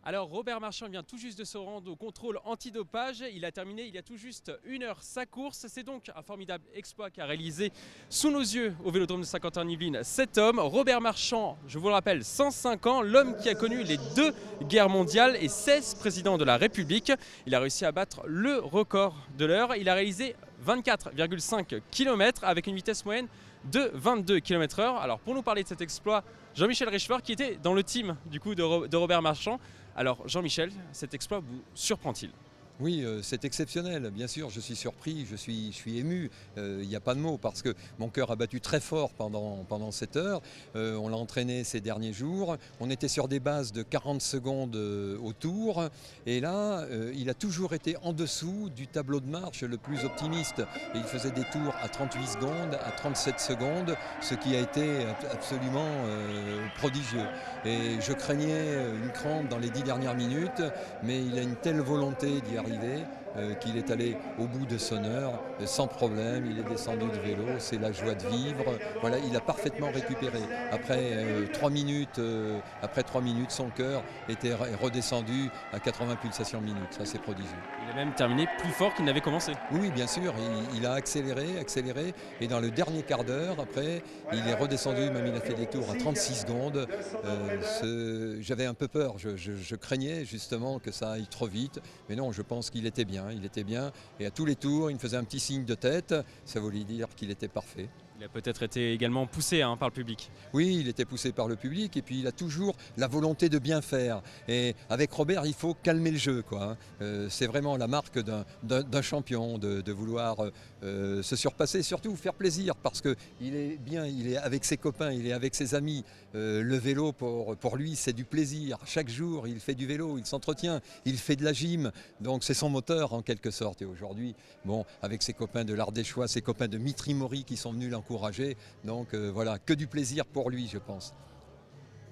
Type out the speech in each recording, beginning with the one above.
Alors Robert Marchand vient tout juste de se rendre au contrôle antidopage. Il a terminé il y a tout juste 1 heure sa course. C'est donc un formidable exploit qu'a réalisé sous nos yeux au Vélodrome de Saint-Quentin-en-Yvelines cet homme. Robert Marchand, je vous le rappelle, 105 ans, l'homme qui a connu les 2 guerres mondiales et 16 présidents de la République. Il a réussi à battre le record de l'heure. Il a réalisé 24,5 km avec une vitesse moyenne de 22 km/h. Alors pour nous parler de cet exploit, Jean-Michel Richefort qui était dans le team du coup de Robert Marchand. Alors Jean-Michel, cet exploit vous surprend-il ? Oui, c'est exceptionnel. Bien sûr, je suis surpris, je suis ému. Il n'y a pas de mots parce que mon cœur a battu très fort pendant cette heure. On l'a entraîné ces derniers jours. On était sur des bases de 40 secondes au tour. Et là, il a toujours été en dessous du tableau de marche le plus optimiste. Et il faisait des tours à 38 secondes, à 37 secondes, ce qui a été absolument prodigieux. Et je craignais une crampe dans les 10 dernières minutes, mais il a une telle volonté d'y arriver qu'il est allé au bout de son heure sans problème. Il est descendu de vélo, c'est la joie de vivre. Voilà, il a parfaitement récupéré. Après 3 minutes, son cœur était redescendu à 80 pulsations minutes. Ça, c'est prodigieux. Il a même terminé plus fort qu'il n'avait commencé. Oui, bien sûr, il a accéléré, et dans le dernier quart d'heure, après, il est redescendu, même il a fait des tours à 36 secondes. J'avais un peu peur, je craignais justement que ça aille trop vite, mais non, je pense qu'il était bien, et à tous les tours, il me faisait un petit signe de tête, ça voulait dire qu'il était parfait. Il a peut-être été également poussé par le public. Oui, il était poussé par le public et puis il a toujours la volonté de bien faire. Et avec Robert, il faut calmer le jeu, quoi. C'est vraiment la marque d'un champion de vouloir se surpasser, surtout faire plaisir parce qu'il est bien, il est avec ses copains, il est avec ses amis. Le vélo, pour lui, c'est du plaisir. Chaque jour, il fait du vélo, il s'entretient, il fait de la gym. Donc c'est son moteur en quelque sorte. Et aujourd'hui, bon, avec ses copains de l'Ardéchois, ses copains de Mitry-Mory qui sont venus l'encourager. Donc voilà, que du plaisir pour lui, je pense.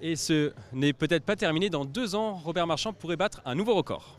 Et ce n'est peut-être pas terminé. Dans 2 ans, Robert Marchand pourrait battre un nouveau record.